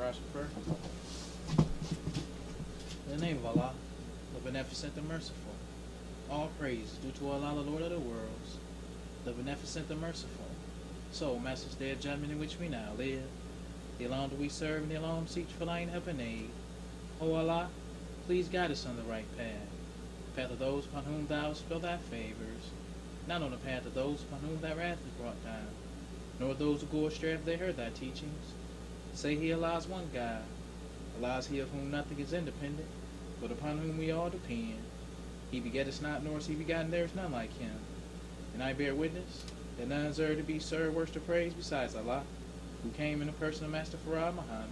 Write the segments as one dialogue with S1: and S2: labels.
S1: rise for prayer. In the name of Allah, the Beneficent, the Merciful. All praise due to Allah, the Lord of the worlds, the Beneficent, the Merciful. So, Master's Day of Judgment in which we now live, the alone do we serve, and the alone seek for thine help and aid. O Allah, please guide us on the right path, the path of those upon whom thou hast spilled thy favors, not on the path of those upon whom thy wrath is brought down, nor those who go astray if they heard thy teachings. Say he, Allah is one God. Allah is he of whom nothing is independent, but upon whom we all depend. He begetteth not, nor is he begotten, there is none like him. And I bear witness that none is to be served worth to praise besides Allah, who came in the person of Master Farad Muhammad.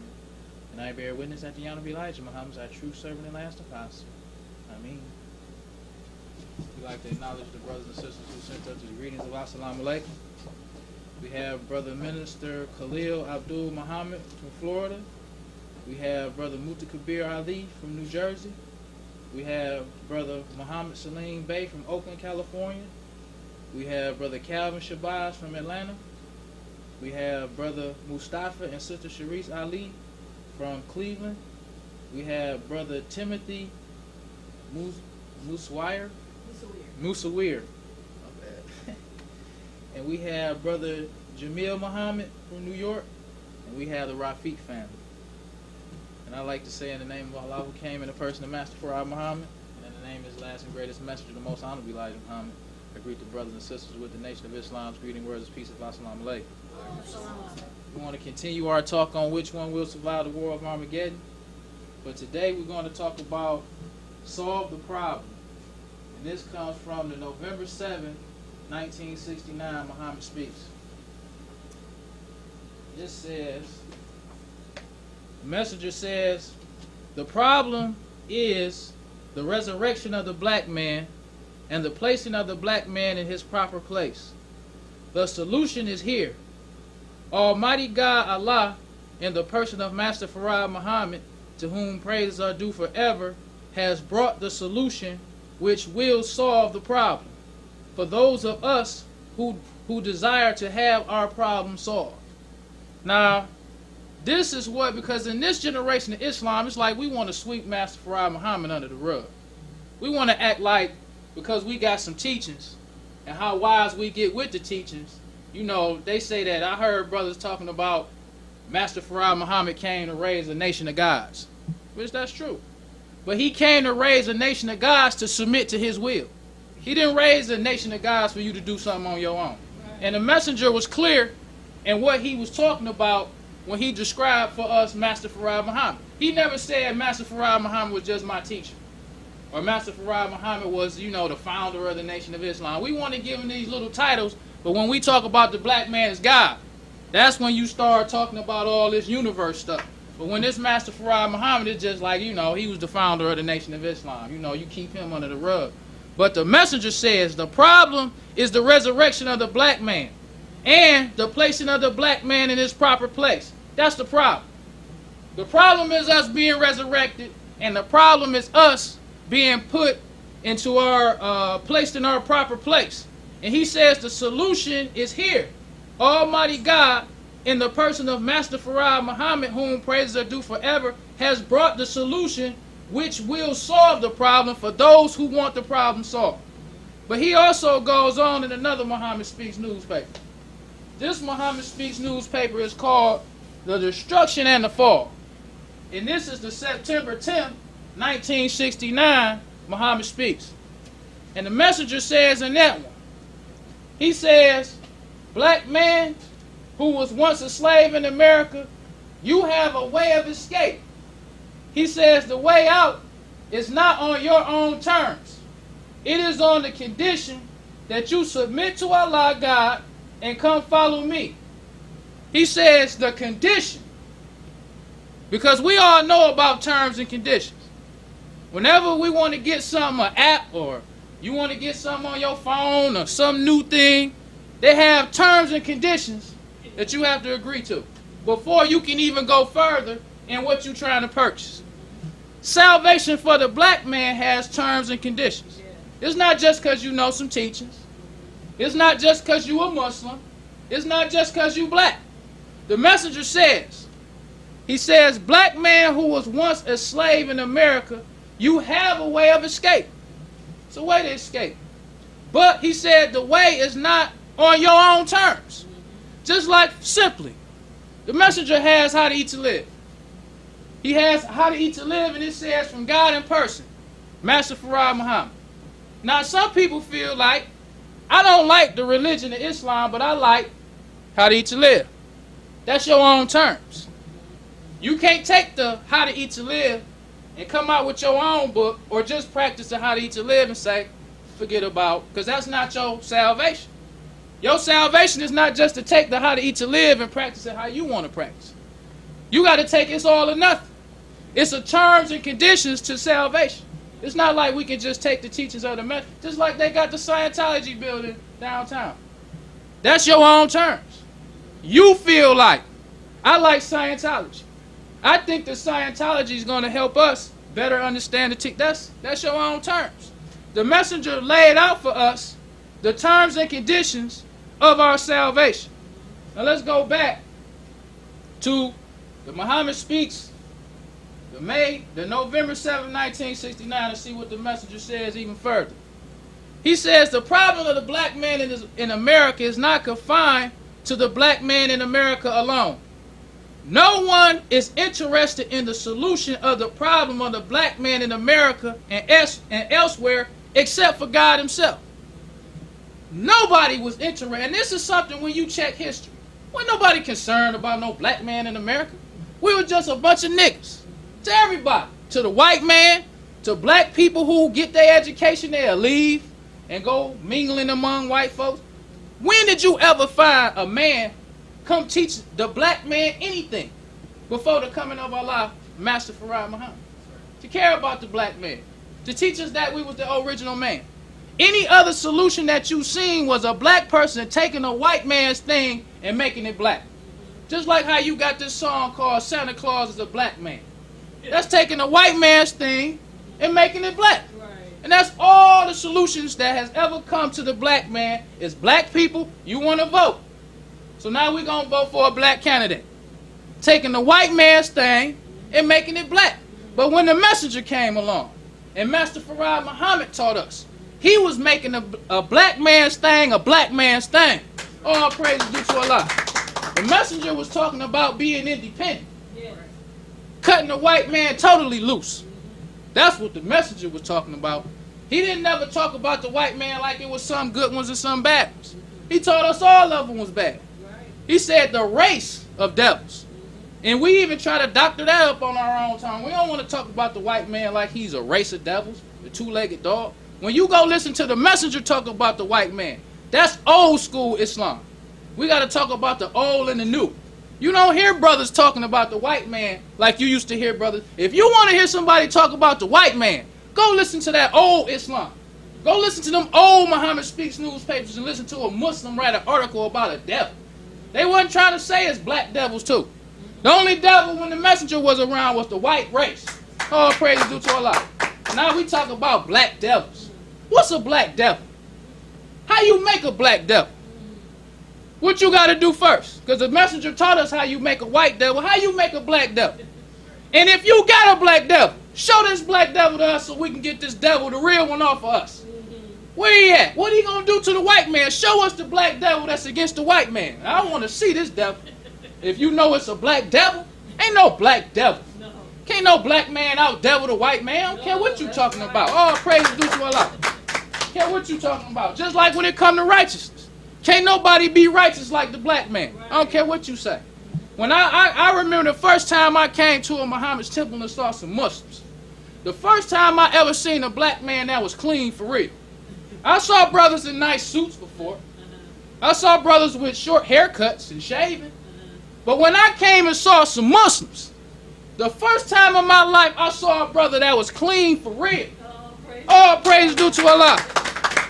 S1: And I bear witness that the Honorable Elijah Muhammad is our true servant and last apostle. Ameen. We'd like to acknowledge the brothers and sisters who sent us the greetings of Assalamu Alaikum. We have Brother Minister Khalil Abdul Muhammad from Florida. We have Brother Muta Kabir Ali from New Jersey. We have Brother Muhammad Salim Bey from Oakland, California. We have Brother Calvin Shabazz from Atlanta. We have Brother Mustafa and Sister Sharice Ali from Cleveland. We have Brother Timothy Musawir. And we have Brother Jamil Muhammad from New York. And we have the Rafiq family. And I'd like to say in the name of Allah, who came in the person of Master Farad Muhammad, and in the name of his last and greatest messenger, the most honorable Elijah Muhammad, I greet the brothers and sisters with the Nation of Islam's greeting words of peace of Assalamu Alaikum. We want to continue our talk on which one will survive the war of Armageddon. But today we're going to talk about solve the problem. And this comes from the November 7, 1969 Muhammad Speaks. It says, the messenger says, the problem is the resurrection of the black man and the placing of the black man in his proper place. The solution is here. Almighty God Allah, in the person of Master Farad Muhammad, to whom praises are due forever, has brought the solution which will solve the problem for those of us who desire to have our problem solved. Now, this is what, because in this generation of Islam, it's like we want to sweep Master Farad Muhammad under the rug. We want to act like, because we got some teachings, and how wise we get with the teachings, you know, they say that, I heard brothers talking about Master Farad Muhammad came to raise a nation of gods, which that's true. But he came to raise a nation of gods to submit to his will. He didn't raise a nation of gods for you to do something on your own. And the messenger was clear in what he was talking about when he described for us Master Farad Muhammad. He never said Master Farad Muhammad was just my teacher, or Master Farad Muhammad was, you know, the founder of the Nation of Islam. We want to give him these little titles, but when we talk about the black man as God, that's when you start talking about all this universe stuff. But when this Master Farad Muhammad is just like, you know, he was the founder of the Nation of Islam. You know, you keep him under the rug. But the messenger says the problem is the resurrection of the black man and the placing of the black man in his proper place. That's the problem. The problem is us being resurrected, and the problem is us being put into our, placed in our proper place. And he says the solution is here. Almighty God, in the person of Master Farad Muhammad, whom praises are due forever, has brought the solution which will solve the problem for those who want the problem solved. But he also goes on in another Muhammad Speaks newspaper. This Muhammad Speaks newspaper is called The Destruction and the Fall. And this is the September 10th, 1969 Muhammad Speaks. And the messenger says in that one, he says, black man who was once a slave in America, you have a way of escape. He says the way out is not on your own terms. It is on the condition that you submit to Allah God and come follow me. He says the condition, because we all know about terms and conditions. Whenever we want to get something, an app, or you want to get something on your phone or some new thing, they have terms and conditions that you have to agree to before you can even go further in what you're trying to purchase. Salvation for the black man has terms and conditions. It's not just because you know some teachings. It's not just because you a Muslim. It's not just because you black. The messenger says, He says, black man who was once a slave in America, you have a way of escape. It's a way to escape. But he said the way is not on your own terms. Just like simply, the messenger has how to eat to live. He has how to eat to live, and it says from God in person, Master Farad Muhammad. Now some people feel like, I don't like the religion of Islam, but I like how to eat to live. That's your own terms. You can't take the how to eat to live and come out with your own book or just practice the how to eat to live and say, forget about, because that's not your salvation. Your salvation is not just to take the how to eat to live and practice it how you want to practice. You got to take it's all or nothing. It's a terms and conditions to salvation. It's not like we can just take the teachings of the message, just like they got the Scientology building downtown. That's your own terms. You feel like, I like Scientology. I think that Scientology is going to help us better understand the teaching. That's your own terms. The messenger laid out for us the terms and conditions of our salvation. Now let's go back to the Muhammad Speaks, the November 7, 1969, and see what the messenger says even further. He says the problem of the black man in America is not confined to the black man in America alone. No one is interested in the solution of the problem of the black man in America and elsewhere except for God himself. Nobody was interested, and this is something when you check history. Wasn't nobody concerned about no black man in America. We were just a bunch of niggas. To everybody. To the white man, to black people who get their education, they'll leave and go mingling among white folks. When did you ever find a man come teach the black man anything before the coming of Allah, Master Farad Muhammad? To care about the black man. To teach us that we was the original man. Any other solution that you seen was a black person taking a white man's thing and making it black. Just like how you got this song called Santa Claus is a Black Man. That's taking a white man's thing and making it black. And that's all the solutions that has ever come to the black man is black people, you want to vote. So now we're going to vote for a black candidate. Taking the white man's thing and making it black. But when the messenger came along and Master Farad Muhammad taught us, he was making a black man's thing a black man's thing. All praise due to Allah. The messenger was talking about being independent. Cutting the white man totally loose. That's what the messenger was talking about. He didn't never talk about the white man like it was some good ones and some bad ones. He told us all of them was bad. He said the race of devils. And we even try to doctor that up on our own time. We don't want to talk about the white man like he's a race of devils, the two-legged dog. When you go listen to the messenger talk about the white man, that's old school Islam. We got to talk about the old and the new. You don't hear brothers talking about the white man like you used to hear brothers. If you want to hear somebody talk about the white man, go listen to that old Islam. Go listen to them old Muhammad Speaks newspapers and listen to a Muslim write an article about a devil. They wasn't trying to say it's black devils too. The only devil when the messenger was around was the white race. All praise due to Allah. Now we talk about black devils. What's a black devil? How you make a black devil? What you got to do first? Because the messenger taught us how you make a white devil. How you make a black devil? And if you got a black devil, show this black devil to us so we can get this devil, the real one, off of us. Where he at? What he going to do to the white man? Show us the black devil that's against the white man. I want to see this devil. If you know it's a black devil, ain't no black devil. Can't no black man out devil the white man. I don't care what you talking about. All praise due to Allah. Care what you talking about. Just like when it come to righteousness. Can't nobody be righteous like the black man. I don't care what you say. When I remember the first time I came to a Muhammad's temple and saw some Muslims. The first time I ever seen a black man that was clean for real. I saw brothers in nice suits before. I saw brothers with short haircuts and shaving. But when I came and saw some Muslims, the first time in my life I saw a brother that was clean for real. All praise due to Allah.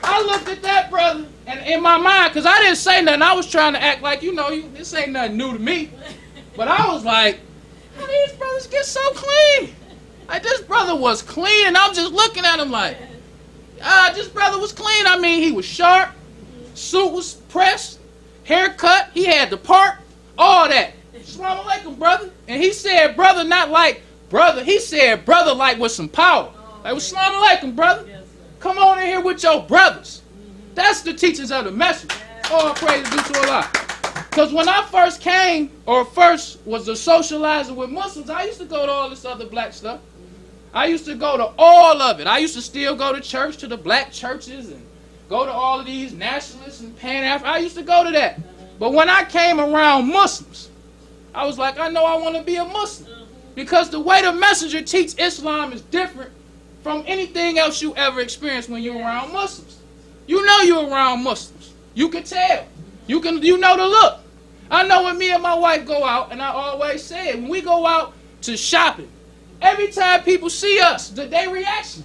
S1: I looked at that brother, and in my mind, because I didn't say nothing, I was trying to act like, this ain't nothing new to me. But I was like, how these brothers get so clean? Like, this brother was clean, and I'm just looking at him like, this brother was clean. I mean, he was sharp, suit was pressed, haircut, he had the part, all that. Assalamu alaikum, brother. And he said, brother, not like brother. He said, brother, like with some power. Like, assalamu alaikum, brother. Come on in here with your brothers. That's the teachings of the message. All praise due to Allah. Because when I first came, or first was a socializer with Muslims, I used to go to all this other black stuff. I used to go to all of it. I used to still go to church, to the black churches, and go to all of these nationalists and Pan-African. I used to go to that. But when I came around Muslims, I was like, I know I want to be a Muslim. Because the way the messenger teaches Islam is different from anything else you ever experienced when you're around Muslims. You know you're around Muslims. You can tell. You know the look. I know when me and my wife go out, and I always say it, when we go out to shopping, every time people see us, their reaction,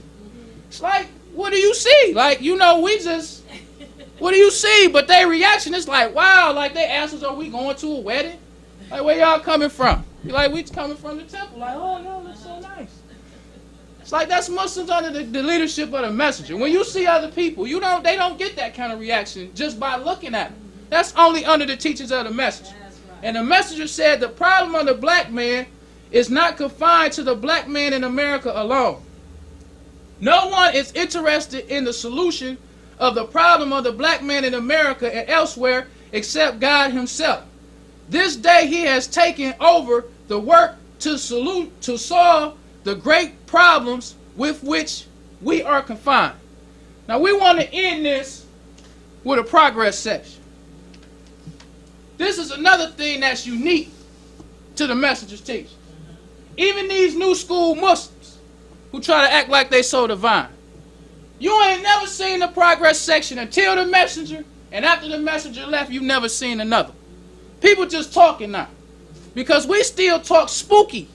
S1: it's like, what do you see? Like, you know, we just, what do you see? But their reaction is like, wow, like they ask us, are we going to a wedding? Like, where y'all coming from? You're like, we coming from the temple. Like, oh, no, that's so nice. It's like that's Muslims under the leadership of the messenger. When you see other people, they don't get that kind of reaction just by looking at them. That's only under the teachings of the messenger. Right. And the messenger said the problem of the black man is not confined to the black man in America alone. No one is interested in the solution of the problem of the black man in America and elsewhere except God himself. This day he has taken over the work to solve the great problems with which we are confined. Now we want to end this with a progress section. This is another thing that's unique to the messenger's teaching. Even these new school Muslims who try to act like they so divine. You ain't never seen the progress section until the messenger, and after the messenger left, you never seen another. People just talking now. Because we still talk spooky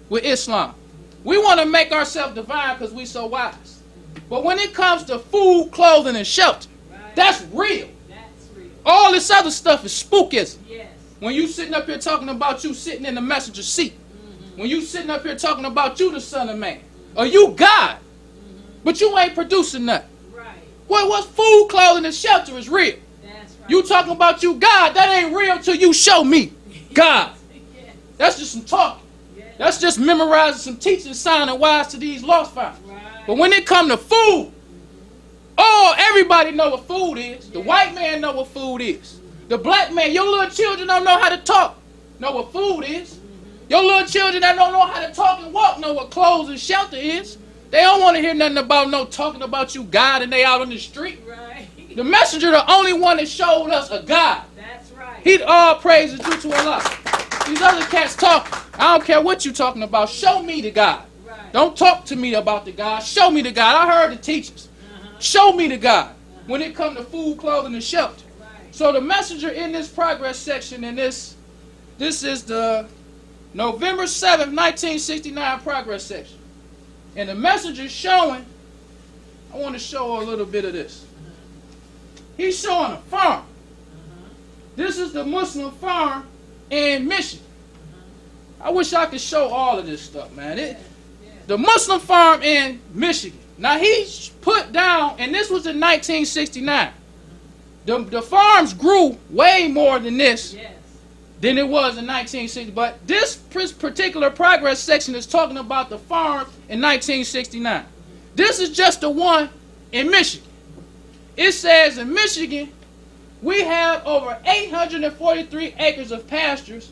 S1: with Islam. We want to make ourselves divine because we so wise. But when it comes to food, clothing, and shelter, that's real. All this other stuff is spookism. Yes. When you sitting up here talking about you sitting in the messenger's seat. When you sitting up here talking about you the son of man. Or you God. But you ain't producing nothing. Right. Well, what's food, clothing, and shelter is real. That's right. You talking about you God, that ain't real till you show me God. Yes. That's just some talking. Yes. That's just memorizing some teaching, sounding wise to these lost founders. Right. But when it come to food, oh, everybody know what food is. The white man know what food is. The black man, your little children don't know how to talk, know what food is. Your little children that don't know how to talk and walk know what clothes and shelter is. They don't want to hear nothing about no talking about you God and they out on the street. Right. The messenger the only one that showed us a God. That's right. He all praises due to Allah. These other cats talking. I don't care what you talking about. Show me the God. Right. Don't talk to me about the God. Show me the God. I heard the teachers. Show me the God when it comes to food, clothing, and shelter. Right. So the messenger in this progress section, and this is the November 7th, 1969 progress section. And the messenger showing, I want to show a little bit of this. He's showing a farm. This is the Muslim farm in Michigan. I wish I could show all of this stuff, man. The Muslim farm in Michigan. Now he's put down, and this was in 1969. The farms grew way more than this than it was in 1960. But this particular progress section is talking about the farm in 1969. This is just the one in Michigan. It says in Michigan, we have over 843 acres of pastures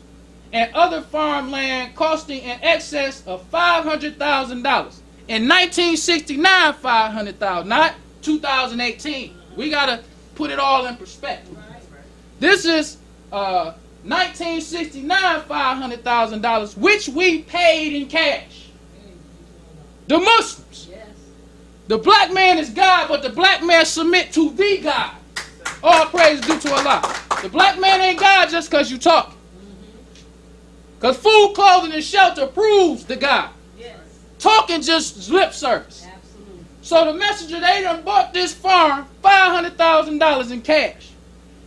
S1: and other farmland costing in excess of $500,000. In 1969, 500,000, not 2018. We gotta put it all in perspective. This is 1969, $500,000, which we paid in cash. The Muslims. The black man is God, but the black man submit to the God. All praise due to Allah. The black man ain't God just because you talk. Because food, clothing, and shelter proves the God. Talking just lip service. Absolutely. So the messenger, they done bought this farm $500,000 in cash.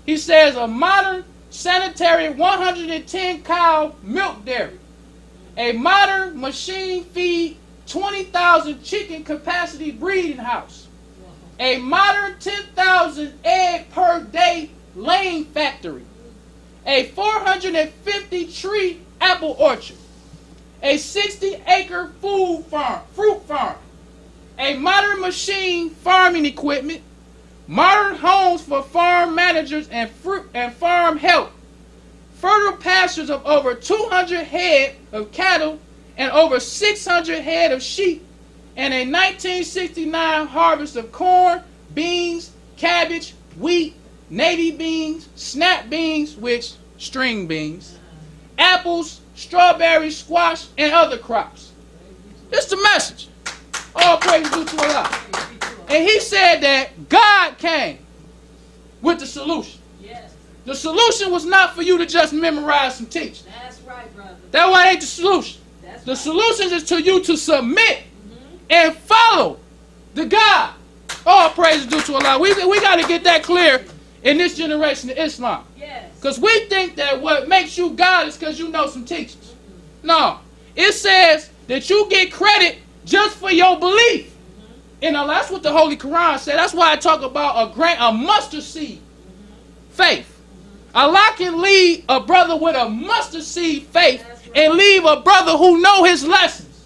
S1: He says a modern sanitary 110 cow milk dairy, a modern machine feed 20,000 chicken capacity breeding house, a modern 10,000 egg per day laying factory, a 450-tree apple orchard, a 60-acre fruit farm, a modern machine farming equipment, modern homes for farm managers and farm help, fertile pastures of over 200 head of cattle and over 600 head of sheep, and a 1969 harvest of corn, beans, cabbage, wheat, navy beans, snap beans, which string beans, apples, strawberries, squash, and other crops. This is the message. All praise due to Allah. And he said that God came with the solution.
S2: Yes.
S1: The solution was not for you to just memorize some teaching.
S2: That's right, brother.
S1: That one ain't the solution.
S2: That's
S1: the
S2: right.
S1: solution is to you to submit and follow the God. All praise due to Allah. We got to get that clear in this generation of Islam.
S2: Yes.
S1: Because we think that what makes you God is because you know some teachings. No. It says that you get credit just for your belief. And that's what the Holy Quran said. That's why I talk about a mustard seed faith. Allah can lead a brother with a mustard seed faith and leave a brother who know his lessons,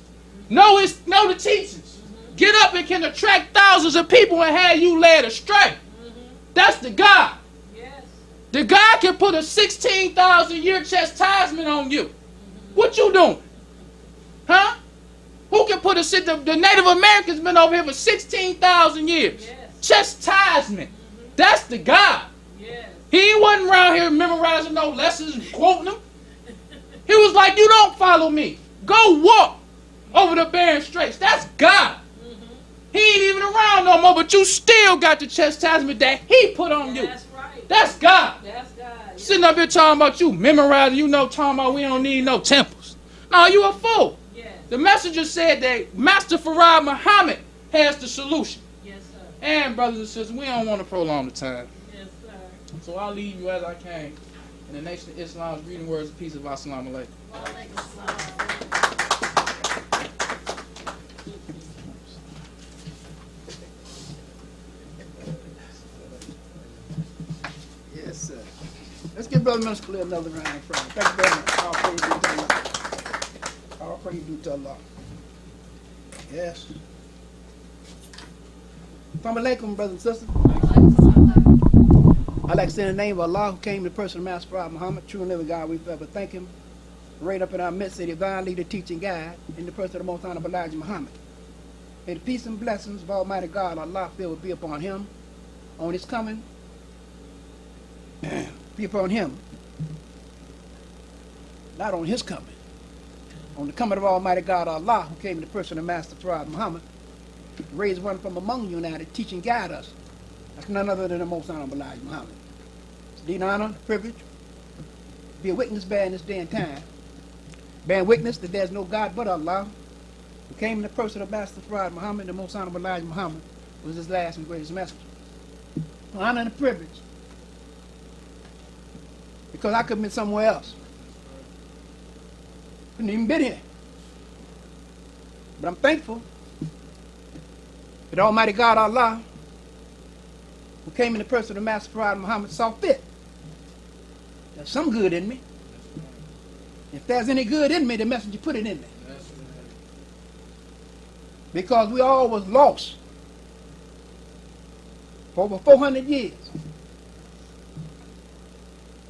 S1: know the teachings, get up and can attract thousands of people and have you led astray. That's the God.
S2: Yes.
S1: The God can put a 16,000-year chastisement on you. What you doing? Huh? Who can put the Native Americans been over here for 16,000 years.
S2: Yes.
S1: Chastisement. That's the God.
S2: Yes.
S1: He wasn't around here memorizing no lessons and quoting them. He was like, you don't follow me. Go walk over the barren straits. That's God. He ain't even around no more, but you still got the chastisement that he put on you.
S2: That's right.
S1: That's God.
S2: That's God. Yes.
S1: Sitting up here talking about you memorizing, talking about we don't need no temples. No, you a fool.
S2: Yes.
S1: The messenger said that Master Farad Muhammad has the solution.
S2: Yes, sir.
S1: And brothers and sisters, we don't want to prolong the time.
S2: Yes, sir.
S1: So I'll leave you as I came. In the Nation of Islam's reading words of peace of Assalamu alaikum.
S3: Yes, sir. Let's give Brother Minister Khalil another round of praise. Thank you very much. All praise due to Allah. All praise due to Allah. Yes. Assalamu alaikum, brothers and sisters. I'd like to say in the name of Allah, who came in the person of Master Prophet Muhammad, true and living God, we forever thank him. Right up in our midst, a divine leader, teaching guide, in the person of the most honorable Elijah Muhammad. May the peace and blessings of Almighty God, Allah, will be upon him, on his coming, be upon him, not on his coming, on the coming of Almighty God, Allah, who came in the person of Master Prophet Muhammad, raised one from among you now to teach and guide us. That's none other than the most honorable Elijah Muhammad. It's the honor, the privilege, to be a witness bearing this day and time, bearing witness that there's no God but Allah, who came in the person of Master Prophet Muhammad, the most honorable Elijah Muhammad, was his last and greatest message. Honor and the privilege, because I could have been somewhere else. Couldn't even been here. But I'm thankful that Almighty God, Allah, who came in the person of Master Prophet Muhammad, saw fit. There's some good in me. If there's any good in me, the messenger put it in me. Because we all was lost for over 400 years.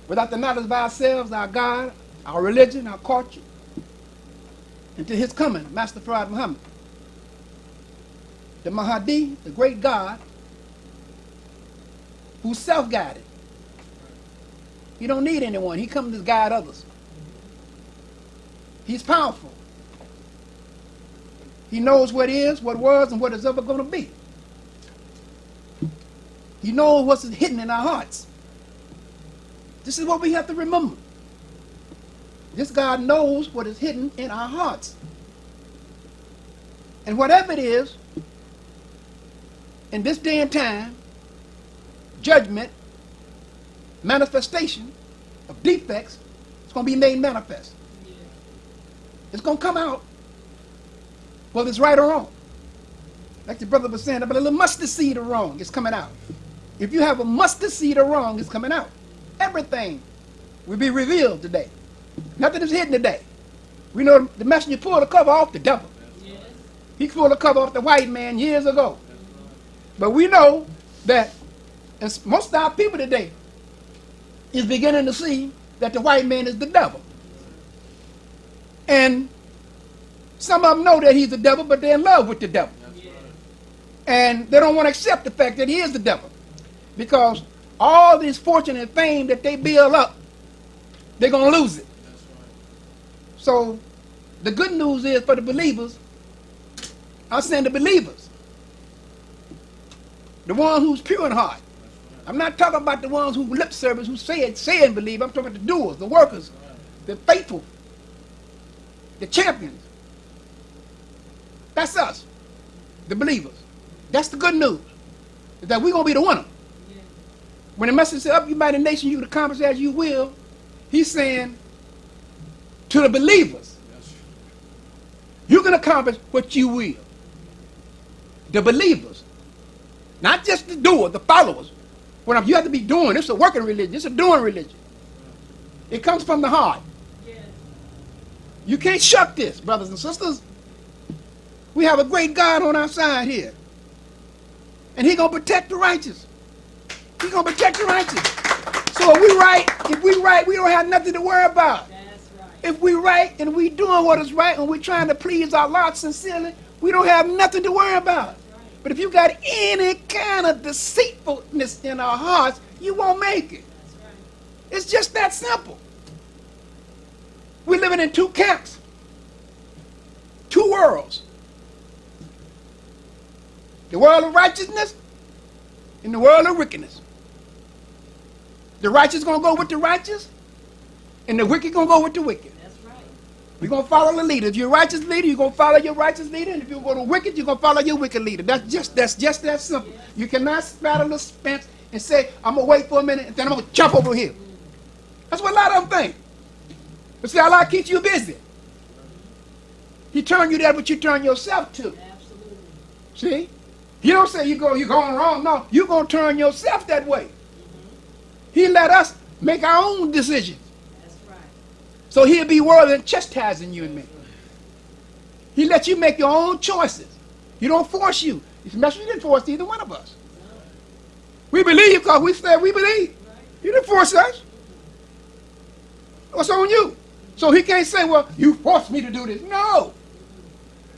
S3: Without the knowledge of ourselves, our God, our religion, our culture, until his coming, Master Prophet Muhammad. The Mahdi, the great God, who's self-guided. He don't need anyone. He comes to guide others. He's powerful. He knows what is, what was, and what is ever going to be. He knows what's hidden in our hearts. This is what we have to remember. This God knows what is hidden in our hearts. And whatever it is, in this day and time, judgment, manifestation of defects, it's going to be made manifest. It's going to come out, whether it's right or wrong. Like the brother was saying, about a little mustard seed of wrong is coming out. If you have a mustard seed of wrong, it's coming out. Everything will be revealed today. Nothing is hidden today. We know the messenger pulled the cover off the devil.
S2: Yes.
S3: He pulled the cover off the white man years ago. But we know that and most of our people today is beginning to see that the white man is the devil. And some of them know that he's the devil, but they're in love with the devil. And they don't want to accept the fact that he is the devil. Because all this fortune and fame that they build up, they're going to lose it. So the good news is for the believers, I'm saying the believers, the one who's pure in heart. I'm not talking about the ones who lip service, who say and believe. I'm talking about the doers, the workers, the faithful, the champions. That's us, the believers. That's the good news, is that we're going to be the winner. Yeah. When the message said, up you mighty nation, you to accomplish as you will, he's saying to the believers, you can accomplish what you will. The believers, not just the doers, the followers. When you have to be doing, it's a working religion, it's a doing religion. It comes from the heart. Yes. You can't shuck this, brothers and sisters. We have a great God on our side here. And he's going to protect the righteous. He's going to protect the righteous. So if we right, we don't have nothing to worry about.
S2: That's right.
S3: If we right and we doing what is right and we're trying to please our Lord sincerely, we don't have nothing to worry about. But if you got any kind of deceitfulness in our hearts, you won't make it.
S2: That's right.
S3: It's just that simple. We're living in two camps, two worlds. The world of righteousness and the world of wickedness. The righteous going to go with the righteous, and the wicked going to go with the wicked.
S2: That's right.
S3: We're going to follow the leader. If you're a righteous leader, you're going to follow your righteous leader. And if you're going to wicked, you're going to follow your wicked leader. That's just that simple. Yes. You cannot straddle the fence and say, I'm going to wait for a minute, and then I'm going to jump over here. That's what a lot of them think. But see, Allah keeps you busy. He turned you there, but you turn yourself to.
S2: Absolutely.
S3: See? He don't say you're going wrong. No, you're going to turn yourself that way. He let us make our own decisions.
S2: That's right.
S3: So he'll be worthy of chastising you and me. He let you make your own choices. He don't force you. He didn't force either one of us.
S2: No.
S3: We believe because we said we believe.
S2: Right.
S3: He didn't force us. What's on you? So he can't say, well, you forced me to do this. No.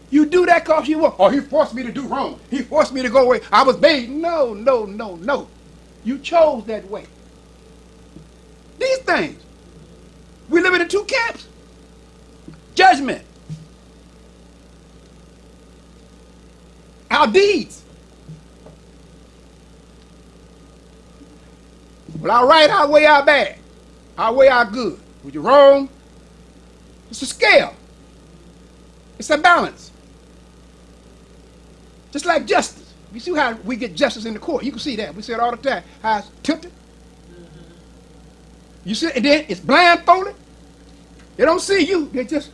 S3: You do that because you want. Oh, he forced me to do wrong. He forced me to go away. I was made. No. You chose that way. These things. We live in two camps. Judgment. Our deeds. Well, our right, our way, our bad. Our way, our good. Was you wrong? It's a scale. It's a balance. Just like justice. You see how we get justice in the court. You can see that. We see it all the time. How it's tilted. You see, and then it's blindfolded. They don't see you. They just,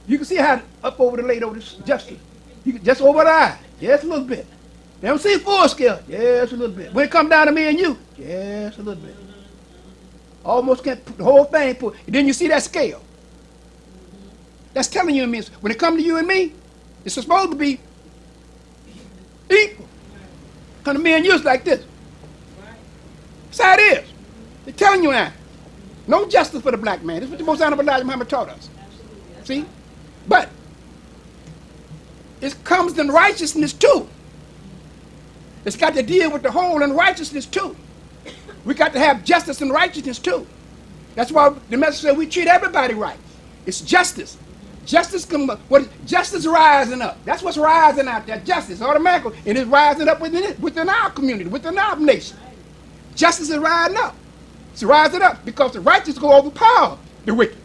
S3: you can see how up over the lady over this justice. You can, just over the eye. Just a little bit. They don't see full scale. Just a little bit. When it come down to me and you, just a little bit. Almost can't put the whole thing put. And then you see that scale. That's telling you and me. When it come to you and me, it's supposed to be equal. Come to me and you, it's like this. That's how it is. They're telling you now. No justice for the black man. This is what the Most Honorable Elijah Muhammad taught us. See? But it comes in righteousness too. It's got to deal with the whole in righteousness too. We got to have justice and righteousness too. That's why the message says we treat everybody right. It's justice. Justice justice rising up. That's what's rising out there. Justice automatically. And it's rising up within our community, within our nation. Justice is rising up. It's rising up because the righteous go overpower the wicked.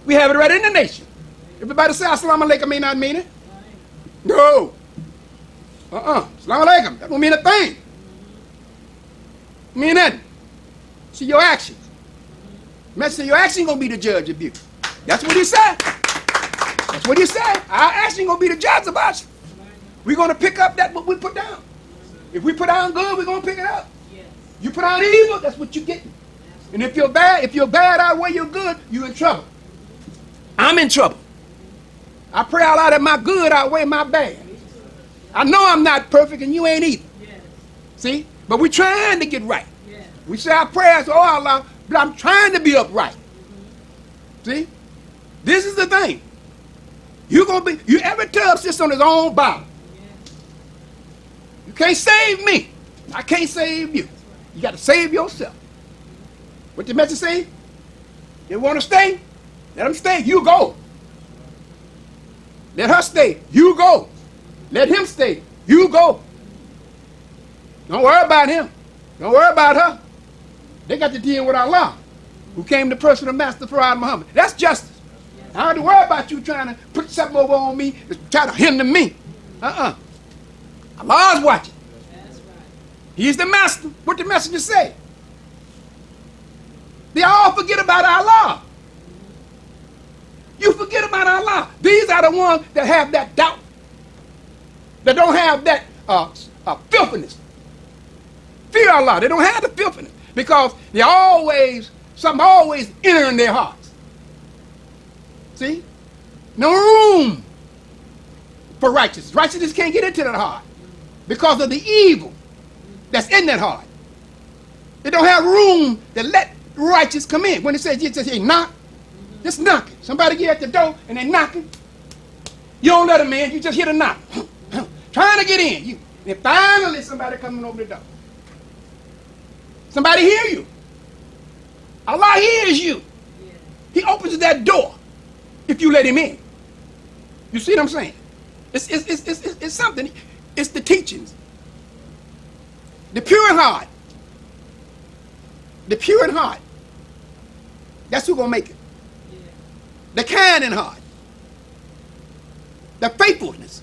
S3: We have it right in the nation. Everybody say Assalamu alaikum may not mean it. No. Assalamu alaikum. That don't mean a thing. Mean nothing. See your actions. Message your action gonna be the judge of you. That's what he said. That's what he said. Our action gonna be the judge of us. We're gonna pick up that what we put down. If we put down good, we're gonna pick it up. You put out evil, that's what you get. And if you're bad outweigh your good, you're in trouble. I'm in trouble. I pray out loud that my good outweigh my bad. I know I'm not perfect and you ain't either. See? But we're trying to get right. We say our prayers, oh Allah, but I'm trying to be upright. See? This is the thing. Every tub sits on his own bottom. You can't save me. I can't save you. You got to save yourself. What the message say? They want to stay? Let them stay. You go. Let her stay. You go. Let him stay. You go. Don't worry about him. Don't worry about her. They got to deal with Allah, who came the personal master Farad Muhammad. That's justice. I don't have to worry about you trying to put something over on me to try to hinder me. Allah's watching. He's the master. What the messenger say? They all forget about Allah. You forget about Allah. These are the ones that have that doubt, that don't have that filthiness. Fear Allah. They don't have the filthiness because something always entering their hearts. See? No room for righteousness. Righteousness can't get into that heart because of the evil that's in that heart. They don't have room to let righteous come in. When it says, you just say knock, just knock it. Somebody get at the door and they knocking. You don't let them in. You just hear the knock. Trying to get in. And finally somebody coming over the door. Somebody hear you. Allah hears you. He opens that door if you let him in. You see what I'm saying? It's something. It's the teachings. The pure in heart. The pure in heart. That's who's going to make it. The kind in heart. The faithfulness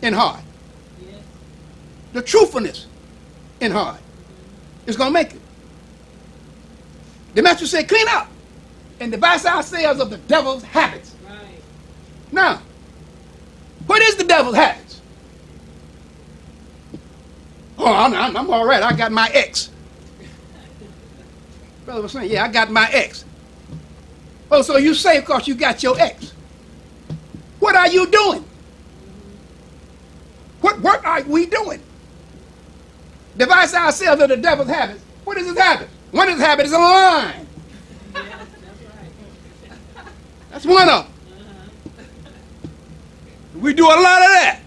S3: in heart. The truthfulness in heart is going to make it. The master said, clean up and divide ourselves of the devil's habits. Right. Now, what is the devil's habits? Oh, I'm all right. I got my ex. Brother was saying, yeah, I got my ex. Oh, so you say because you got your ex. What are you doing? What work are we doing? Devise ourselves of the devil's habits. What is his habit? One of his habits is a line. Yes, that's right. That's one of them. We do a lot of that.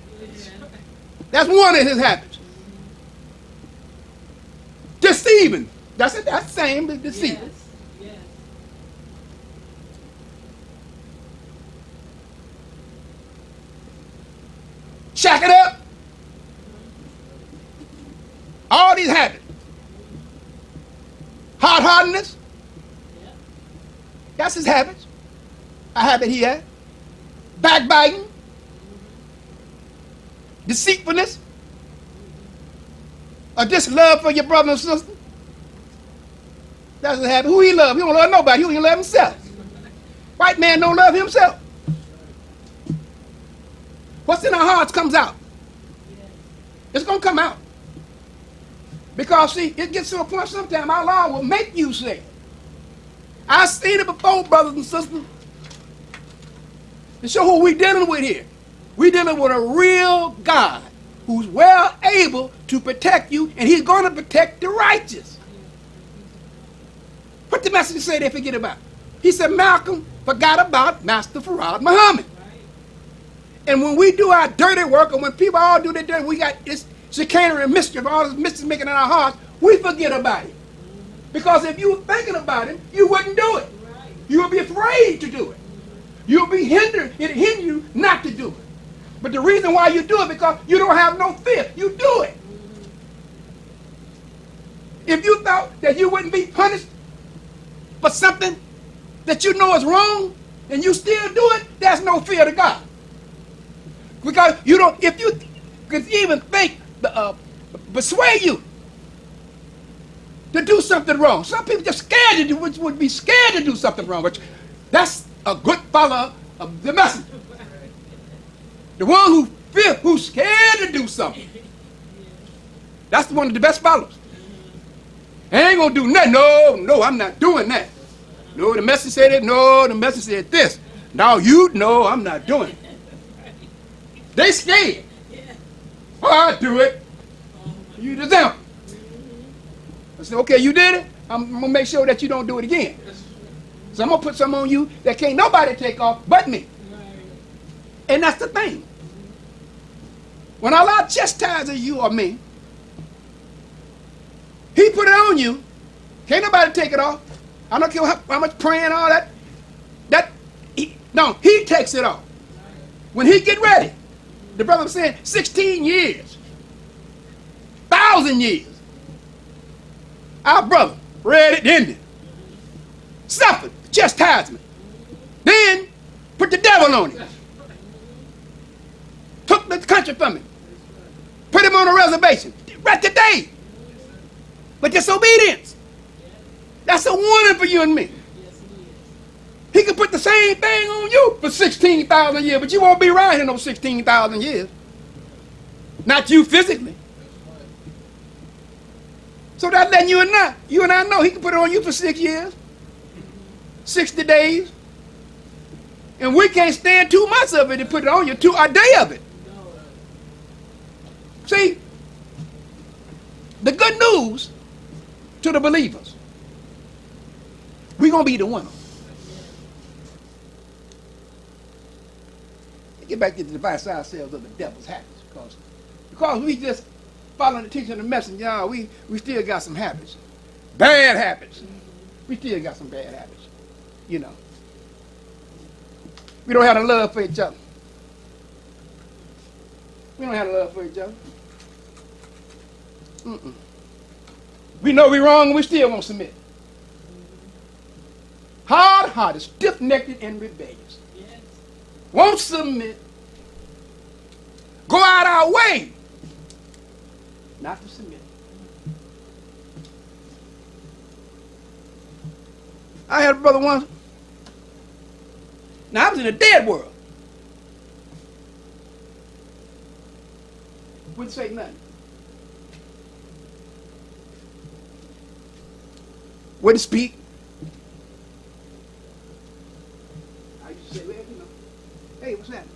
S3: That's one of his habits. Deceiving. That's the same as deceiving. Yes. Yes. Shack it up. All these habits. Hard-heartedness. Yeah. That's his habits. A habit he had. Backbiting. Deceitfulness. Or just love for your brother and sister. That's his habit. Who he love? He don't love nobody. He don't even love himself. White man don't love himself. What's in our hearts comes out. It's going to come out. Because, see, it gets to a point sometime Allah will make you say it. I've seen it before, brothers and sisters. To show who we dealing with here. We dealing with a real God who's well able to protect you, and he's going to protect the righteous. What the message say they forget about? He said Malcolm forgot about Master Farad Muhammad. And when we do our dirty work, or when people all do their dirty, we got this chicanery and mischief, all this mischief making in our hearts, we forget about it. Because if you were thinking about it, you wouldn't do it. You would be afraid to do it. You'll be hindered, it'll hinder you not to do it. But the reason why you do it, because you don't have no fear. You do it. If you thought that you wouldn't be punished for something that you know is wrong, and you still do it, there's no fear to God. Because you don't, if you could even think, persuade you to do something wrong. Some people just scared to do, would be scared to do something wrong, but that's a good follower of the messenger. The one who's scared to do something. That's one of the best followers. I ain't gonna do nothing. No, I'm not doing that. No, the message said it. No, the message said this. Now you know I'm not doing it. They scared. Oh, I do it. You the example. I said, okay, you did it. I'm gonna make sure that you don't do it again. So I'm gonna put something on you that can't nobody take off but me. And that's the thing. When Allah chastises you or me, He put it on you. Can't nobody take it off. I don't care how much praying and all that. He takes it off. When he get ready, the brother was saying 16 years, 1,000 years. Our brother read it, didn't he? Suffered chastisement. Then put the devil on him. Took the country from him. Put him on a reservation. Right today. But disobedience. That's a warning for you and me. He could put the same thing on you for 16,000 years, but you won't be around here no 16,000 years. Not you physically. So that's letting you and I know he can put it on you for 6 years, 60 days. And we can't stand 2 months of it and put it on you, a day of it. See, the good news to the believers, we're going to be the winner. Get back to the device ourselves of the devil's habits, because we just following the teaching of the messenger, we still got some habits, bad habits. We still got some bad habits, you know. We don't have a love for each other. We don't have a love for each other. We know we're wrong and we still won't submit. Hard-hearted, stiff-necked, and rebellious. Yes. Won't submit. Go out our way not to submit. I had a brother once. Now I was in a dead world. Wouldn't say nothing. Wouldn't speak. I used to say, well, you know, hey, what's happening?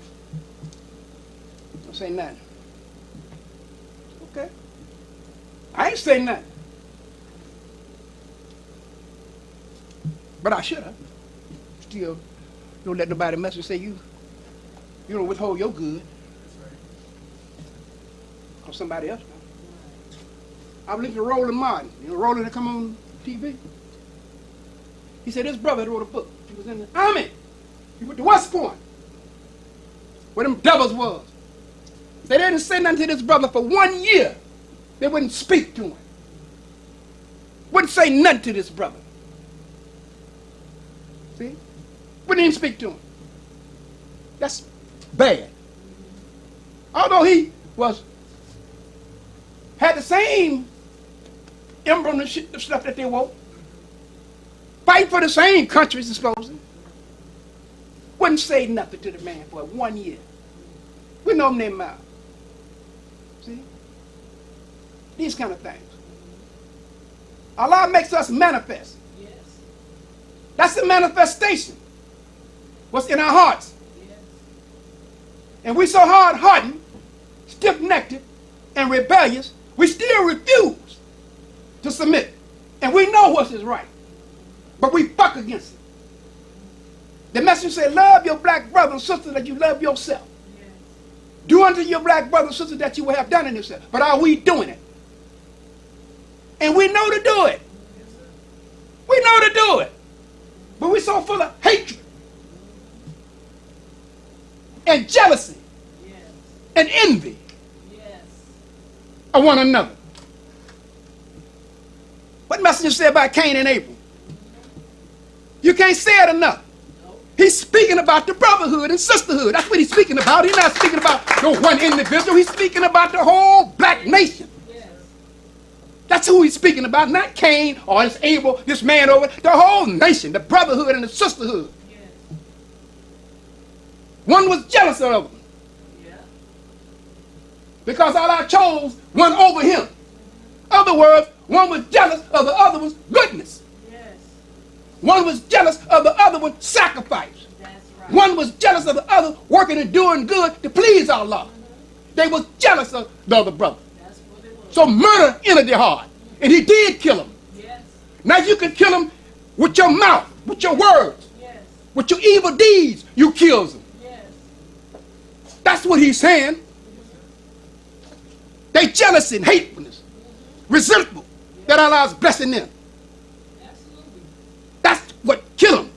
S3: Don't say nothing. Okay. I ain't saying nothing. But I should have. Still, don't let nobody mess with say you don't withhold your good. Or somebody else does. I was listening to Roland Martin. You know, Roland that come on TV. He said his brother wrote a book. He was in the army. He went to West Point, where them devils was. They didn't say nothing to this brother for 1 year. They wouldn't speak to him. Wouldn't say nothing to this brother. See? Wouldn't even speak to him. That's bad. Although he had the same emblem and shit, the stuff that they wore. Fight for the same countries, supposedly. Wouldn't say nothing to the man for 1 year. We know them their mouth. See? These kind of things. Allah makes us manifest. Yes. That's the manifestation. What's in our hearts. Yes. And we so hard-hardened, stiff-necked, and rebellious, we still refuse to submit. And we know what is right. But we fuck against it. The message said, love your black brother and sister that you love yourself. Yes. Do unto your black brother and sister that you will have done in yourself. But are we doing it? And we know to do it. Yes, we know to do it. But we're so full of hatred and jealousy, yes, and envy, yes, of one another. What messenger said about Cain and Abel? You can't say it enough. He's speaking about the brotherhood and sisterhood. That's what he's speaking about. He's not speaking about no one individual. He's speaking about the whole black nation. Yes. That's who he's speaking about, not Cain or this Abel, this man over. The whole nation, the brotherhood and the sisterhood. Yes. One was jealous of him. Yeah. Because Allah chose one over him. In other words, One was jealous of the other one's goodness.
S2: Yes.
S3: One was jealous of the other one's sacrifice.
S2: That's right.
S3: One was jealous of the other working and doing good to please Allah. They was jealous of the other brother.
S2: That's what it was.
S3: So murder entered their heart. And he did kill him.
S2: Yes.
S3: Now you can kill him with your mouth, with your words,
S2: Yes.
S3: with your evil deeds. You kill them.
S2: Yes.
S3: That's what he's saying. They jealous and hatefulness, resentful that Allah's blessing them.
S2: Absolutely.
S3: That's what killed him.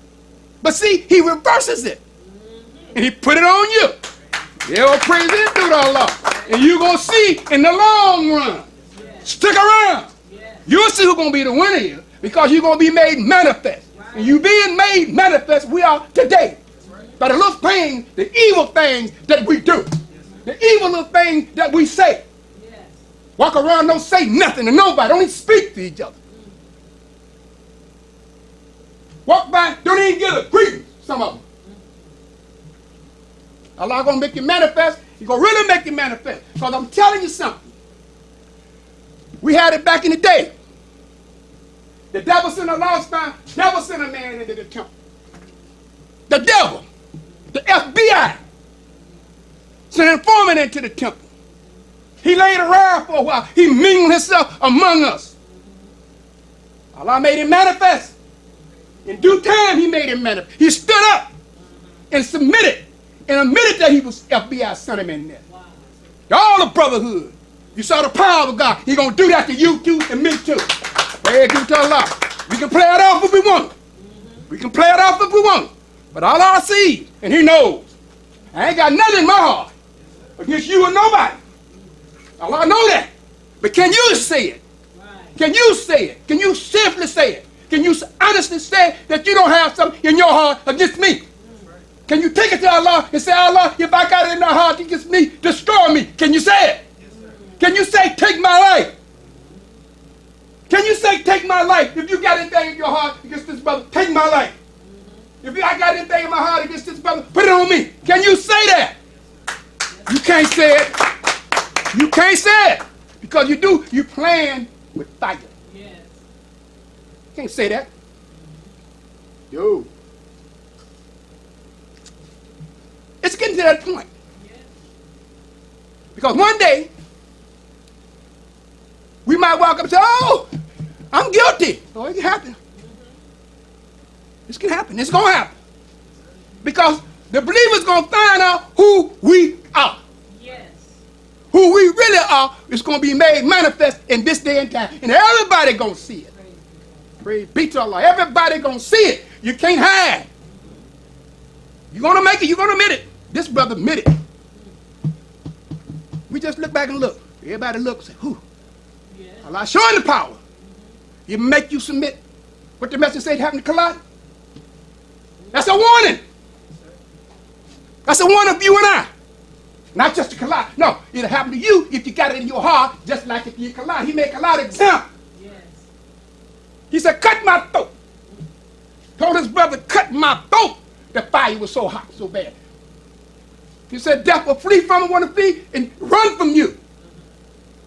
S3: But see, he reverses it. And he put it on you. Yeah, well, praise it to Allah. And you're going to see in the long run.
S2: Yes.
S3: Stick around.
S2: Yes.
S3: You'll see who's going to be the winner here because you're going to be made manifest.
S2: Right.
S3: And you being made manifest, we are today. By the little things, the evil things that we do. The evil little things that we say.
S2: Yes.
S3: Walk around, don't say nothing to nobody. Don't even speak to each other. Walk by, don't even get a greeting, some of them. Allah going to make you manifest. He's going to really make you manifest. Because I'm telling you something. We had it back in the day. The devil sent a lost man. Devil sent a man into the temple. The devil, the FBI, sent an informant into the temple. He laid around for a while. He mingled himself among us. Allah made him manifest. In due time, he made him manifest. He stood up and submitted and admitted that he was FBI sent him in there.
S2: Wow.
S3: All the brotherhood. You saw the power of God. He's going to do that to you too and me too. Praise be to Allah. We can play it off if we want. We can play it off if we want. But Allah sees and he knows. I ain't got nothing in my heart against you or nobody. Allah know that. But can you say it?
S2: Right.
S3: Can you say it? Can you simply say it? Can you honestly say that you don't have something in your heart against me? Can you take it to Allah and say, Allah, if I got it in my heart against me, destroy me? Can you say it? Can you say, take my life? Can you say, take my life? If you got anything in your heart against this brother, take my life. If I got anything in my heart against this brother, put it on me. Can you say that? You can't say it. You can't say it. Because you do, you playing with fire.
S2: Yes.
S3: Can't say that. Yo. It's getting to that point.
S2: Yes.
S3: Because one day, we might walk up and say, oh, I'm guilty. Oh, it can happen. This can happen. It's going to happen. Because the believer's going to find out who we are.
S2: Yes.
S3: Who we really are is going to be made manifest in this day and time. And everybody going to see it. Praise be to Allah. Everybody going to see it. You can't hide. You're going to make it. You're going to admit it. This brother admitted it. We just look back and look. Everybody look and say, whew.
S2: Yes.
S3: Allah showing the power. You make you submit. What the message said happened to Khalil? That's a warning. That's a warning of you and I. Not just to Khalil. No, it'll happen to you if you got it in your heart, just like if you Khalil. He made Khalil an example.
S2: Yes.
S3: He said, cut my throat. Told his brother, cut my throat. The fire was so hot, so bad. He said, death will flee from him, want to flee, and run from you.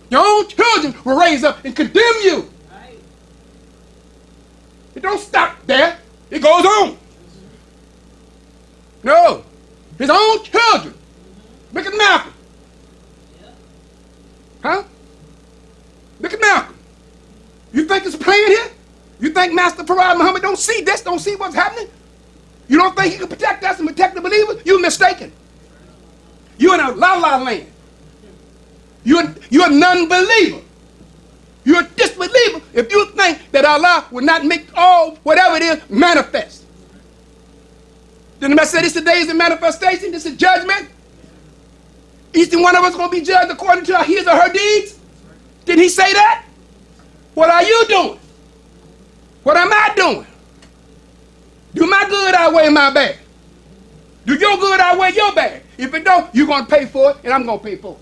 S3: Your own children will raise up and condemn you.
S2: Right.
S3: It don't stop there. It goes on. No. His own children. Look at Malcolm.
S2: Yeah.
S3: Huh? Look at Malcolm. You think it's playing here? You think Master Farad Muhammad don't see this, don't see what's happening? You don't think he can protect us and protect the believers? You're mistaken. You're in a la-la land. You're a non-believer. You're a disbeliever if you think that Allah will not make all, whatever it is, manifest. Didn't the Master say this today is a manifestation? This is judgment? Each one of us going to be judged according to his or her deeds? Did he say that? What are you doing? What am I doing? Do my good outweigh my bad? Do your good outweigh your bad? If it don't, you're going to pay for it, and I'm going to pay for it.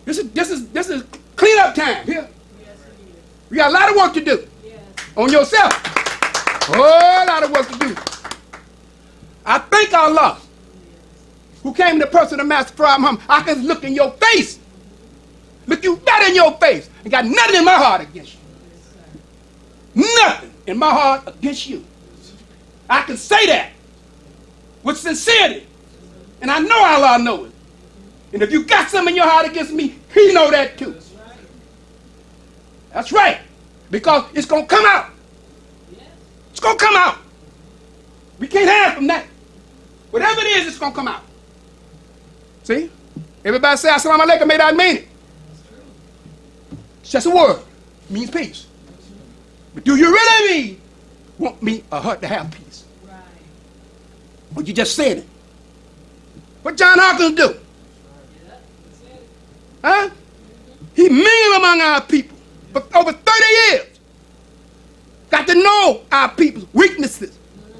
S3: This is clean up time here.
S2: Yes, it is.
S3: We got a lot of work to do
S2: Yes.
S3: on yourself. A whole lot of work to do. I thank Allah who came in the person of Master Farad Muhammad. I can look in your face Look you right in your face. I got nothing in my heart against you. Nothing in my heart against you. I can say that with sincerity. And I know Allah knows it. And if you got something in your heart against me, he know that too. That's right. Because it's going to come out. It's going to come out. We can't hide from that. Whatever it is, it's going to come out. See? Everybody say Assalamu alaikum, may that mean it. It's just a word. It means peace. But do you really want me or her to have peace?
S2: Right.
S3: Or you just said it? What John Hawkins do?
S2: Yeah, that's it.
S3: Huh? He mingled among our people for over 30 years. Got to know our people's weaknesses.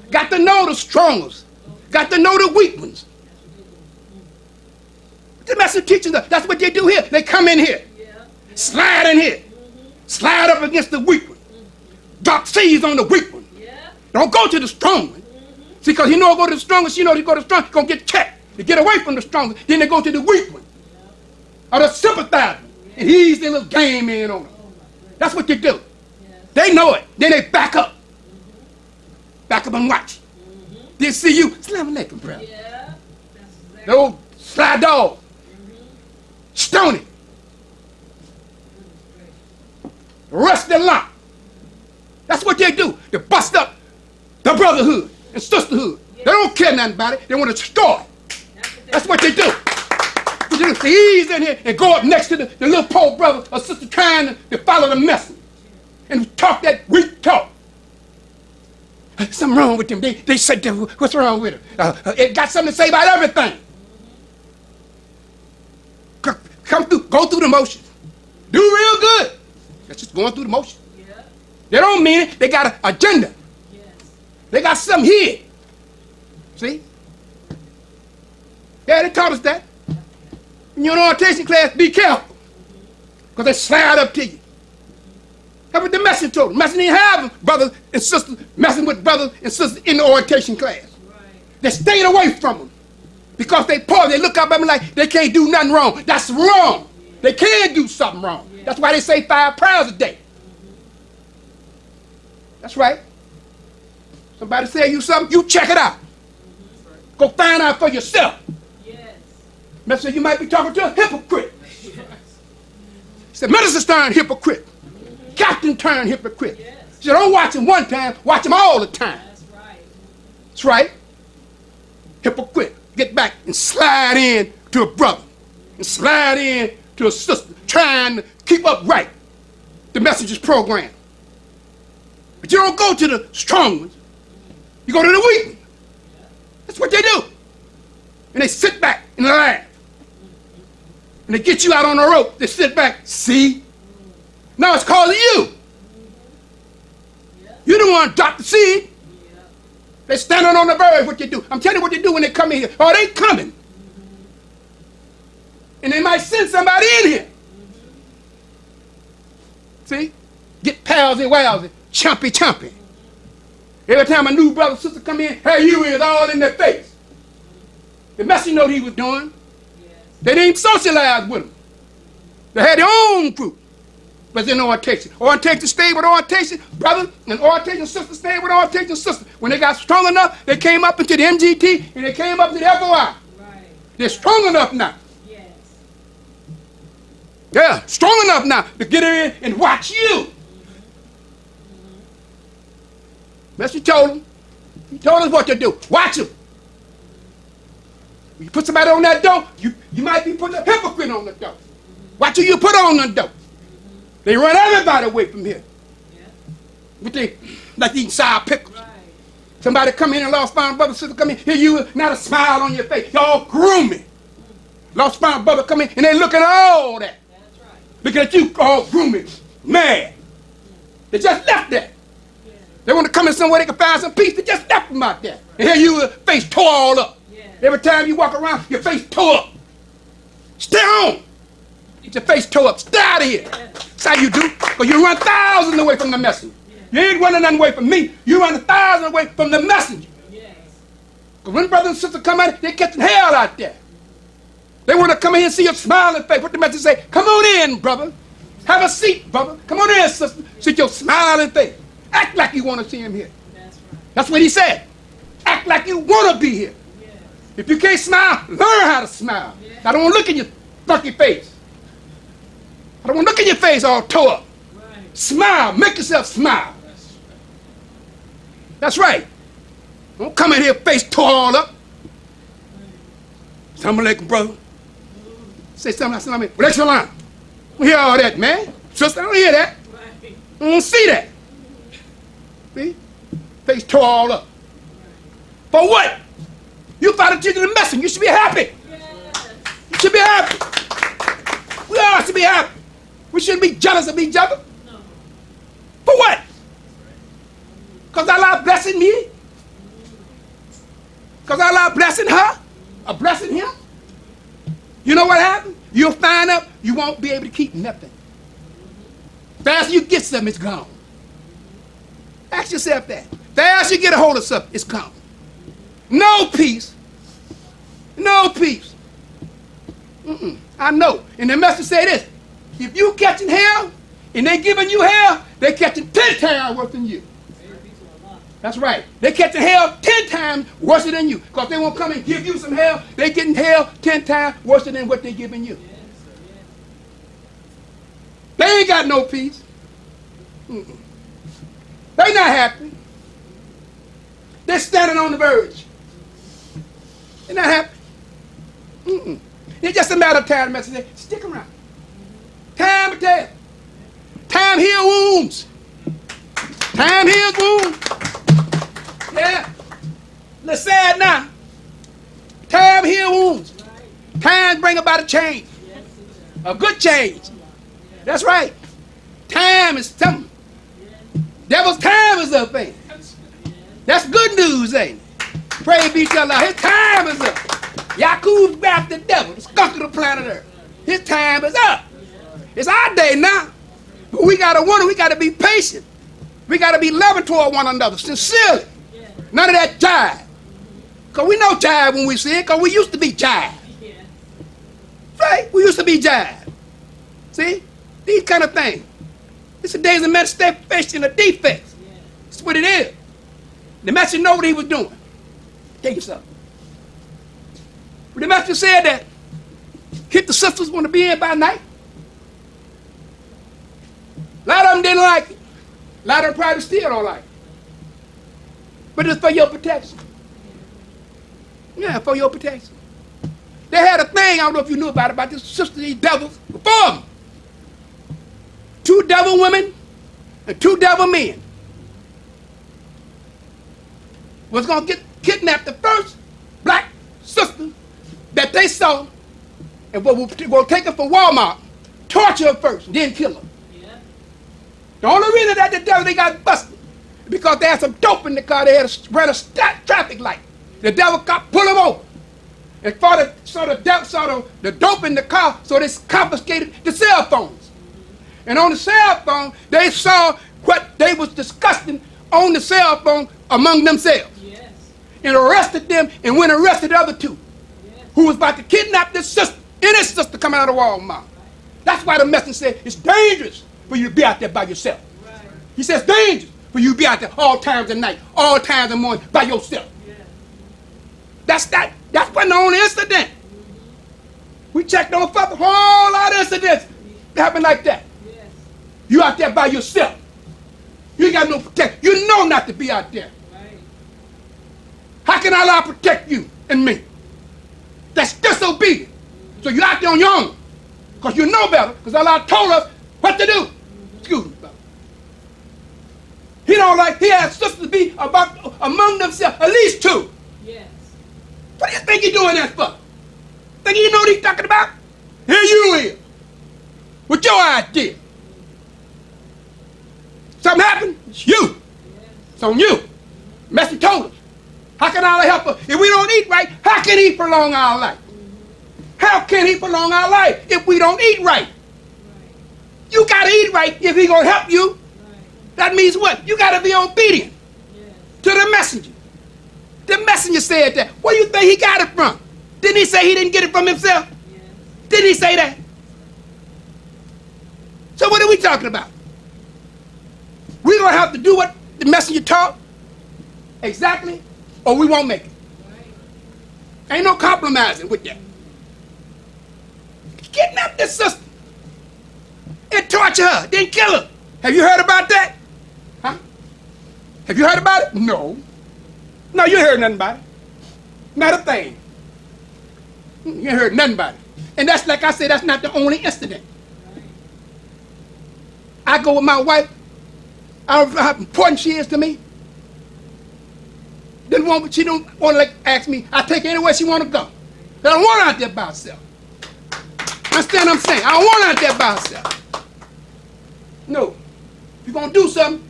S3: Got to know the strongest. Got to know the weak ones. The master teaches us. That's what they do here. They come in here.
S2: Yeah.
S3: Slide in here. Slide up against the weak one. Drop seeds on the weak one.
S2: Yeah.
S3: Don't go to the strong one. See, because you know go to the strongest, you know you go to the strong, you're going to get checked. They get away from the strong one. Then they go to the weak one. Or the sympathizer. And he's the little game in on them. That's what they do. They know it. Then they back up. Back up and watch. They see you. Assalamu alaikum, brother.
S2: Yeah. That's exactly.
S3: The old slide dog. Stony. Rest their lot. That's what they do. They bust up the brotherhood and sisterhood. They don't care nothing about it. They want to destroy it. That's what they do. They ease in here and go up next to the little poor brother or sister trying to follow the message and talk that weak talk. Something wrong with them. They said, what's wrong with them? It got something to say about everything. Come through, go through the motions. Do real good. That's just going through the motions.
S2: Yeah.
S3: They don't mean it. They got an agenda.
S2: Yes.
S3: They got something here. See? Yeah, they taught us that. In your orientation class, be careful. Because they slide up to you. That's what the messenger told them. The messenger didn't have brothers and sisters messing with brothers and sisters in the orientation class.
S2: Right.
S3: They stayed away from them. Because they poor, they look up at them like they can't do nothing wrong. That's wrong. They can do something wrong. That's why they say 5 prayers a day. That's right. Somebody say you something, you check it out. Go find out for yourself.
S2: Yes.
S3: Messenger, you might be talking to a hypocrite. He said, ministers turn hypocrite. Captain turn hypocrite.
S2: Yes.
S3: He said, don't watch him one time, watch him all the time.
S2: That's right.
S3: That's right. Hypocrite. Get back and slide in to a brother. And slide in to a sister. Trying to keep up right the messenger's program. But you don't go to the strong ones. You go to the weak ones. That's what they do. And they sit back and laugh. And they get you out on the rope. They sit back. See? Now it's calling you. You don't want to drop the seed. They're standing on the verge. What they do. I'm telling you what they do when they come in here. Oh, they coming. And they might send somebody in here. See? Get palsy wowsy. Chumpy chumpy. Every time a new brother or sister come in, hey, you is all in their face. The messenger knew what he was doing. They didn't socialize with him. They had their own group. But in orientation. Orientation stayed with orientation, brother, and orientation sister stayed with orientation sister. When they got strong enough, they came up into the MGT and they came up to the FOI.
S2: Right.
S3: They're strong enough now.
S2: Yes.
S3: Yeah, strong enough now to get in and watch you. That's what he told him. He told us what to do. Watch him. When you put somebody on that door, you might be putting a hypocrite on the door. Watch who you put on the door. They run everybody away from here.
S2: Yeah.
S3: But they like eating sour pickles.
S2: Right.
S3: Somebody come in and lost found brother, sister come in, here you not a smile on your face. Y'all grooming. Lost found brother come in and they look at all that.
S2: That's right.
S3: Looking at you all grooming, mad. They just left that.
S2: Yeah.
S3: They want to come in somewhere they can find some peace. They just left them out there. And here you face tore all up.
S2: Yeah.
S3: Every time you walk around, your face tore up. Stay home. Get your face tore up. Stay out of here. That's how you do. Because you run thousands away from the messenger. You ain't running nothing away from me. You run 1,000 away from the messenger.
S2: Yes.
S3: Because when brothers and sisters come out, they catching hell out there. They want to come in here and see your smiling face. What the message say? Come on in, brother. Have a seat, brother. Come on in, sister. See your smiling face. Act like you want to see him here.
S2: That's right.
S3: That's what he said. Act like you want to be here.
S2: Yes.
S3: If you can't smile, learn how to smile.
S2: Yeah.
S3: I don't want to look in your funky face. I don't want to look in your face all tore up.
S2: Right.
S3: Smile. Make yourself smile. That's right. Don't come in here face tore all up. Assalamu alaikum, brother. Say something. Assalamu alaikum. Well, line. I don't hear all that, man. Sister, I don't hear that.
S2: Right.
S3: I don't see that. See? Face tore all up. For what? You found a the message. You should be happy.
S2: Yes.
S3: You should be happy. We all should be happy. We shouldn't be jealous of each other.
S2: No.
S3: For what? Because Allah blessing me? Because Allah blessing her? Or blessing him? You know what happened? You'll find out you won't be able to keep nothing. Fast you get something, it's gone. Ask yourself that. Fast you get a hold of something, it's gone. No peace. No peace. I know. And the message say this. If you catching hell and they giving you hell, they catching 10 times worse than you. That's right. They catching hell 10 times worse than you. Because they won't come and give you some hell. They getting hell 10 times worse than what they giving you. They ain't got no peace. They not happy. They're standing on the verge. They're not happy. It's just a matter of time. The message. Stick around. Time to tell. Time heals wounds. Time heals wounds. Yeah. Let's say it now. Time heals wounds. Time bring about a change. A good change. That's right. Time is something. Devil's time is up, ain't it? That's good news, ain't it? Praise be to Allah. His time is up. Yakub's back the devil, the skunk of the planet Earth. His time is up. It's our day now. But we got to wonder, we got to be patient. We got to be loving toward one another, sincerely. None of that jive. Because we know jive when we see it, because we used to be jive. Right? We used to be jive. See? These kind of things. It's the days of manifestation of defects. That's what it is. The master know what he was doing. Take yourself. But the master said that if the sisters want to be in by night, a lot of them didn't like it. A lot of them probably still don't like it. But it's for your protection. Yeah, for your protection. They had a thing, I don't know if you knew about this sister, these devils, before them. 2 devil women and 2 devil men was going to kidnap the first black sister that they saw and will take her for Walmart, torture her first, and then kill her. Yeah. The only reason that the devil they got busted is because they had some dope in the car. They had ran a traffic light. The devil cop pulled them over. And saw the dope in the car, so they confiscated the cell phones. And on the cell phone, they saw what they was discussing on the cell phone among themselves. Yes. And arrested them and went and arrested the other 2 who was about to kidnap this sister and his sister coming out of Walmart. That's why the messenger said it's dangerous for you to be out there by yourself. Right. He says dangerous for you to be out there all times of night, all times of the morning by yourself. Yeah. That's wasn't the only incident. We checked on a whole lot of incidents that happened like that. You out there by yourself. You ain't got no protection. You know not to be out there. Right. How can Allah protect you and me? That's disobedient. So you're out there on your own. Because you know better. Because Allah told us what to do. Excuse me, brother. He don't like, he has sisters to be among themselves, at least 2. Yes. What do you think you're doing that for? Think you know what he's talking about? Here you is. With your idea. Something happened, it's you. It's on you. Messi told us. How can Allah help us? If we don't eat right, how can he prolong our life? How can he prolong our life if we don't eat right? You got to eat right if he's going to help you. That means what? You got to be obedient to the messenger. The messenger said that. Where do you think he got it from? Didn't he say he didn't get it from himself? Didn't he say that? So what are we talking about? We're going to have to do what the messenger taught exactly, or we won't make it. Ain't no compromising with that. Kidnap this sister and torture her, then kill her. Have you heard about that? Huh? Have you heard about it? No. No, you ain't heard nothing about it. Not a thing. You ain't heard nothing about it. And that's, like I said, that's not the only incident. I go with my wife. I don't know how important she is to me. She don't want to ask me. I take her anywhere she want to go. I don't want her out there by herself. Understand what I'm saying? I don't want her out there by herself. No. If you're going to do something,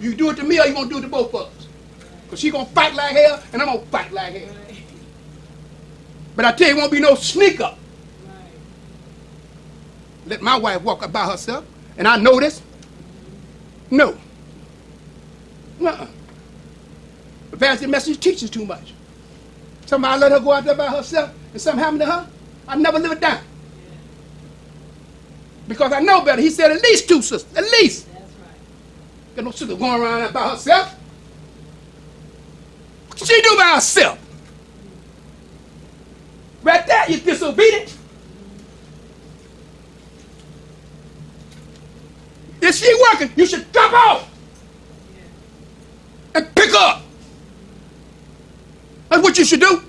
S3: you do it to me or you're going to do it to both of us. Because she's going to fight like hell and I'm going to fight like hell. But I tell you, it won't be no sneak up. Let my wife walk up by herself and I know this. No. Uh-uh. The pastor message teaches too much. Somebody let her go out there by herself and something happened to her, I never live it down. Because I know better. He said at least 2 sisters. At least.
S2: That's right.
S3: Got no sister going around out by herself. What can she do by herself? Right there, you're disobedient. If she working, you should drop off and pick up. That's what you should do.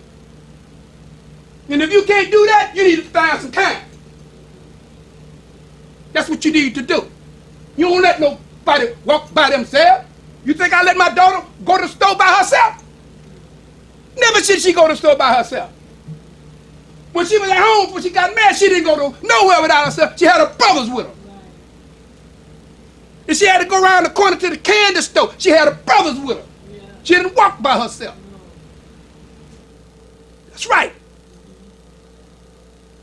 S3: And if you can't do that, you need to find some time. That's what you need to do. You don't let nobody walk by themselves. You think I let my daughter go to the store by herself? Never should she go to the store by herself. When she was at home, before she got married, she didn't go to nowhere without herself. She had her brothers with her. If she had to go around the corner to the candy store, she had her brothers with her. She didn't walk by herself. That's right.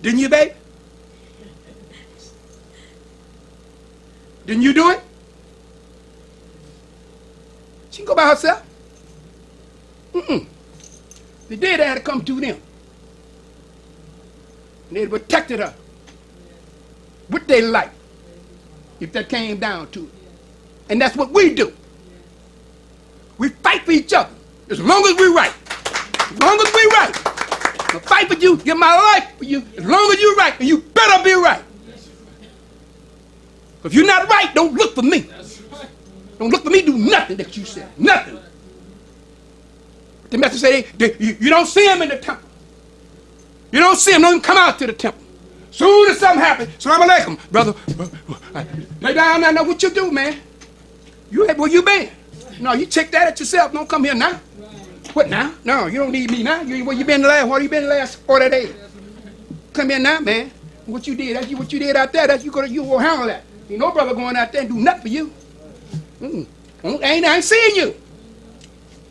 S3: Didn't you, babe? Didn't you do it? She can go by herself. The day they had to come to them. And they protected her with their life, if that came down to it. And that's what we do. We fight for each other as long as we're right. As long as we're right. I'll fight for you, give my life for you, as long as you're right, and you better be right. If you're not right, don't look for me. Don't look for me, do nothing that you said. Nothing. The message say you don't see him in the temple. You don't see him, don't even come out to the temple. Soon as something happens, Salaam alaikum, brother. Lay down now, know what you do, man. Where you been? No, you check that at yourself. Don't come here now. What now? No, you don't need me now. Where you been the last 40 days? Come here now, man. What you did, that's what you did out there. That's you will handle that. Ain't no brother going out there and do nothing for you. I ain't seeing you.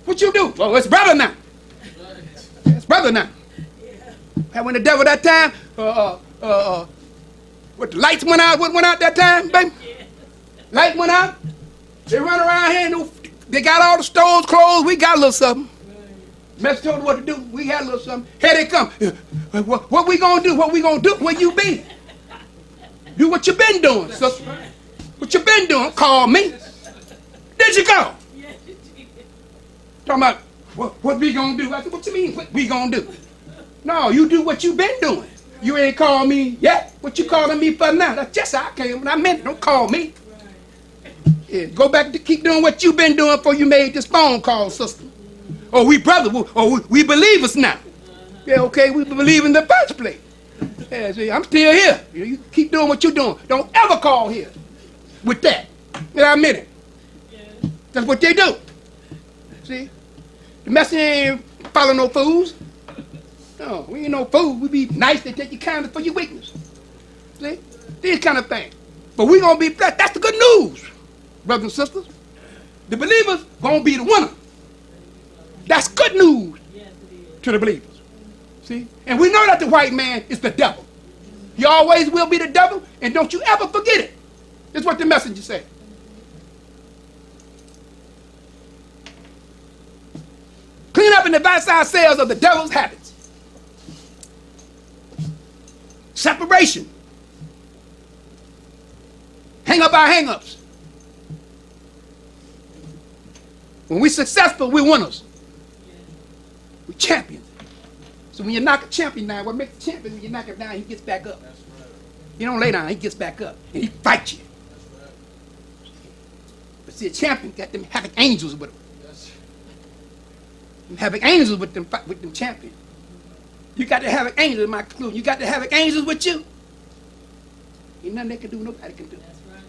S3: What you do? Well, it's brother now. It's brother now. And when the devil that time, what the lights went out? What went out that time, baby? Light went out. They run around here and they got all the stores closed. We got a little something. Master told us what to do. We had a little something. Here they come. What we gonna do? What we gonna do? Where you been? Do what you been doing, sister. What you been doing? Call me. Did you go? Talking about what we gonna do? I said, what you mean? What we gonna do? No, you do what you been doing. You ain't called me yet. What you calling me for now? That's just how I came. When I meant it, don't call me. Yeah, go back to keep doing what you been doing before you made this phone call, sister. Oh, we brothers. Oh, we believers now. Yeah, okay, we believe in the first place. Yeah, see, I'm still here. You keep doing what you're doing. Don't ever call here with that. Yeah, I meant it. That's what they do. See? The messenger ain't follow no fools. No, we ain't no fools. We be nice to take your kindness for your weakness. See? These kind of things. But we gonna be blessed. That's the good news, brothers and sisters. The believers gonna be the winner. That's good news to the believers. See? And we know that the white man is the devil. He always will be the devil, and don't you ever forget it. That's what the messenger said. Clean up and advance ourselves of the devil's habits. Separation. Hang up our hang-ups. When we're successful, we're winners. We're champions. So when you knock a champion down, what makes a champion, when you knock him down, he gets back up.
S1: That's right.
S3: He don't lay down, he gets back up. And he fights you.
S1: That's right.
S3: But see, a champion got them havoc angels with him.
S1: That's
S3: Them havoc angels with them champions. You got to have angels in my conclusion. You got to have angels with you. Ain't nothing they can do, nobody can do.
S2: That's right.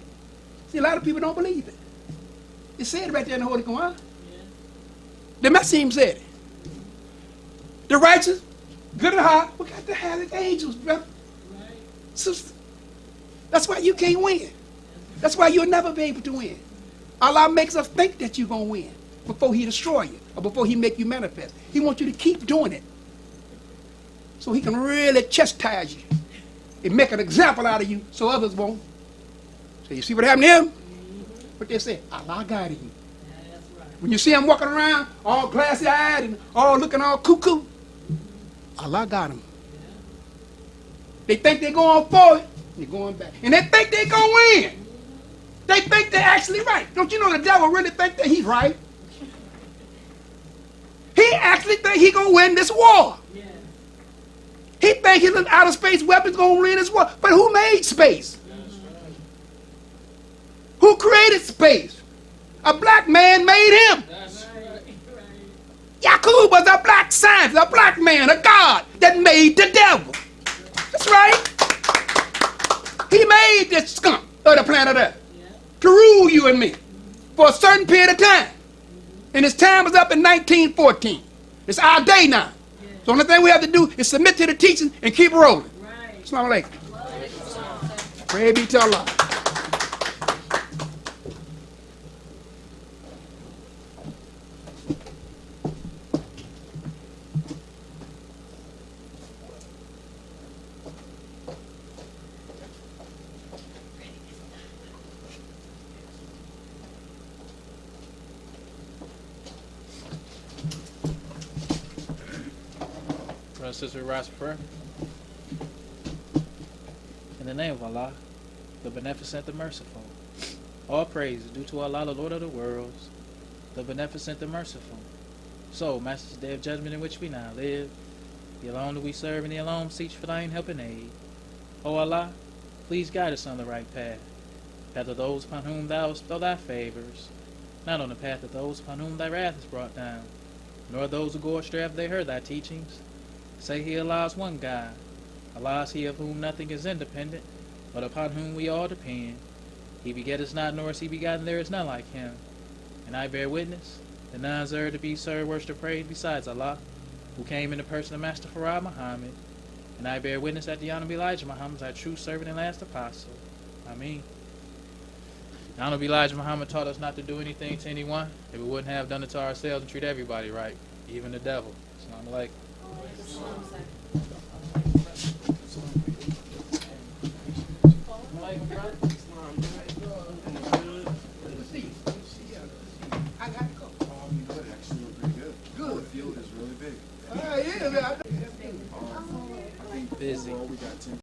S3: See, a lot of people don't believe it. It said right there in the Holy Quran.
S2: Yeah.
S3: The Messim said it. The righteous, good at heart, we got to have angels, brother.
S2: Right.
S3: Sister. That's why you can't win. That's why you'll never be able to win. Allah makes us think that you're going to win before he destroy you or before he make you manifest. He wants you to keep doing it so he can really chastise you and make an example out of you so others won't. So you see what happened to him? What they say, Allah guided you.
S2: Yeah, that's right.
S3: When you see him walking around all glassy-eyed and all looking all cuckoo, Allah got him. They think they're going forward, they're going back. And they think they're going to win. They think they're actually right. Don't you know the devil really think that he's right? He actually think he's going to win this war.
S2: Yeah.
S3: He think his outer space weapons going to win this war. But who made space?
S1: right.
S3: Who created space? A black man made him.
S1: That's
S2: Right.
S1: right.
S2: Right.
S3: Yaqub was a black scientist, a black man, a god that made the devil. That's right. He made this skunk of the planet Earth
S2: Yeah.
S3: to rule you and me for a certain period of time. And his time was up in 1914. It's our day now.
S2: Yeah.
S3: So the only thing we have to do is submit to the teaching and keep rolling.
S2: Right.
S3: Assalamu alaikum.
S2: Well,
S3: Praise be to Allah.
S1: Brother and sister, rise for prayer. In the name of Allah, the beneficent, the merciful. All praise is due to Allah, the Lord of the worlds, the beneficent, the merciful. So, Master's day of judgment in which we now live, the alone do we serve, and the alone seek for thine help and aid. O Allah, please guide us on the right path, path of those upon whom thou bestow thy favors, not on the path of those upon whom thy wrath is brought down, nor those who go astray after they heard thy teachings. Say he Allah is one God. Allah is he of whom nothing is independent, but upon whom we all depend. He begetteth not, nor is he begotten, there is none like him. And I bear witness that none is there to be served, worshipped, praised besides Allah, who came in the person of Master Farah Muhammad. And I bear witness that the Honorable Elijah Muhammad is our true servant and last apostle. Ameen. The Honorable Elijah Muhammad taught us not to do anything to anyone if we wouldn't have done it to ourselves and treat everybody right, even the devil. Assalamu alaikum.
S3: I got to go.
S4: Good, actually, we're pretty good.
S3: Good.
S4: The field is really big.
S3: Yeah,
S4: I think
S1: Busy.
S4: overall we got 10